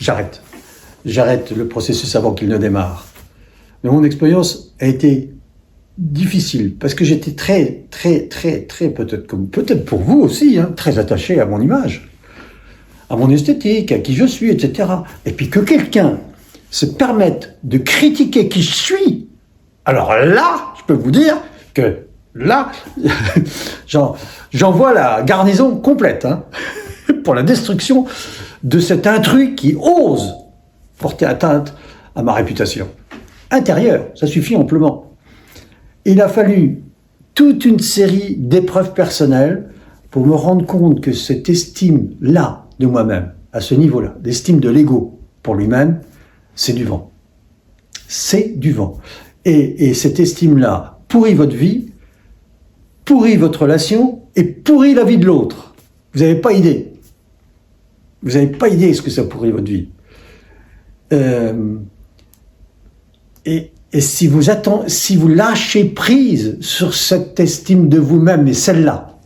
j'arrête. J'arrête le processus avant qu'il ne démarre. Mais mon expérience a été difficile, parce que j'étais très, peut-être pour vous aussi, hein, très attaché à mon image, à mon esthétique, à qui je suis, etc. Et puis que quelqu'un se permette de critiquer qui je suis, alors là, je peux vous dire que là, j'envoie la garnison complète, hein, pour la destruction de cet intrus qui ose porter atteinte à ma réputation intérieure. Ça suffit amplement. Il a fallu toute une série d'épreuves personnelles pour me rendre compte que cette estime-là de moi-même, à ce niveau-là, l'estime de l'ego pour lui-même, c'est du vent. C'est du vent. Et cette estime-là pourrit votre vie, pourrit votre relation et pourrit la vie de l'autre. Vous n'avez pas idée. Vous n'avez pas idée ce que ça pourrit votre vie. Et si vous lâchez prise sur cette estime de vous-même, et celle-là,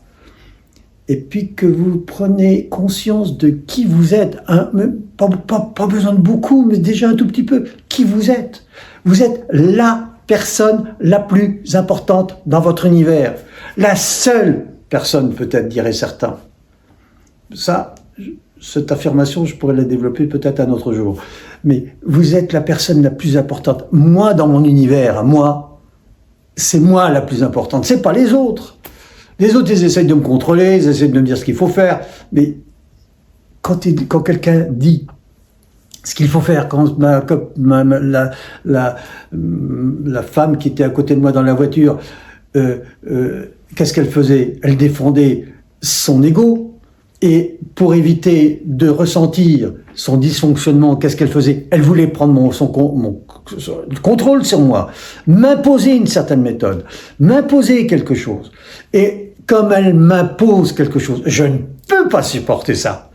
et puis que vous prenez conscience de qui vous êtes, hein, pas besoin de beaucoup, mais déjà un tout petit peu, qui vous êtes la personne la plus importante dans votre univers. La seule personne, peut-être, diraient certains. Ça, cette affirmation, je pourrais la développer peut-être un autre jour. Mais vous êtes la personne la plus importante. Moi, dans mon univers, moi, c'est moi la plus importante. C'est pas les autres. Les autres, ils essayent de me contrôler, ils essayent de me dire ce qu'il faut faire. Mais quand quelqu'un dit ce qu'il faut faire, quand la femme qui était à côté de moi dans la voiture, qu'est-ce qu'elle faisait? Elle défendait son ego. Et pour éviter de ressentir son dysfonctionnement, qu'est-ce qu'elle faisait? Elle voulait prendre mon contrôle sur moi, m'imposer une certaine méthode, m'imposer quelque chose. Et comme elle m'impose quelque chose, je ne peux pas supporter ça.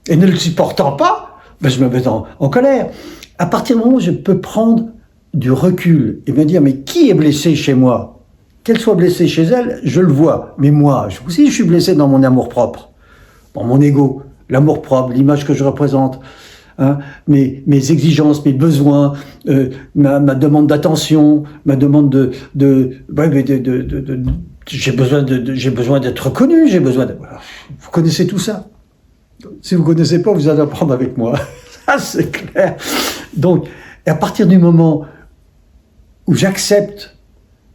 Et ne le supportant pas, ben je me mets en colère. À partir du moment où je peux prendre du recul et me dire, mais qui est blessé chez moi? Qu'elle soit blessée chez elle, je le vois. Mais moi aussi, je suis blessé dans mon amour-propre. Dans mon ego, l'amour-propre, l'image que je représente, hein, mes exigences, mes besoins, ma demande d'attention, ma demande j'ai besoin d'être reconnu, vous connaissez tout ça. Si vous connaissez pas, vous allez apprendre avec moi. Ça, c'est clair. Donc, à partir du moment où j'accepte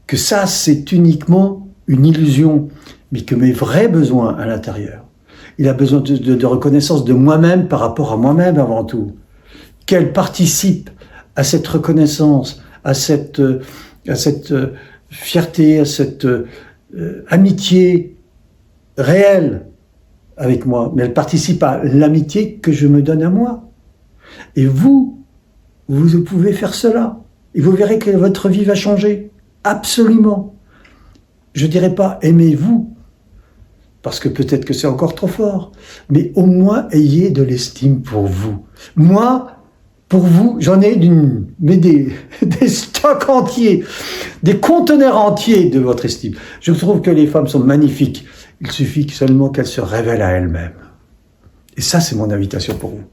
que ça, c'est uniquement une illusion, mais que mes vrais besoins à l'intérieur, il a besoin de reconnaissance de moi-même par rapport à moi-même avant tout. Qu'elle participe à cette reconnaissance, à cette fierté, à cette amitié réelle avec moi. Mais elle participe à l'amitié que je me donne à moi. Et vous pouvez faire cela. Et vous verrez que votre vie va changer. Absolument. Je dirais pas aimez-vous, parce que peut-être que c'est encore trop fort, mais au moins ayez de l'estime pour vous. Moi, pour vous, j'en ai des stocks entiers, des conteneurs entiers de votre estime. Je trouve que les femmes sont magnifiques. Il suffit seulement qu'elles se révèlent à elles-mêmes. Et ça, c'est mon invitation pour vous.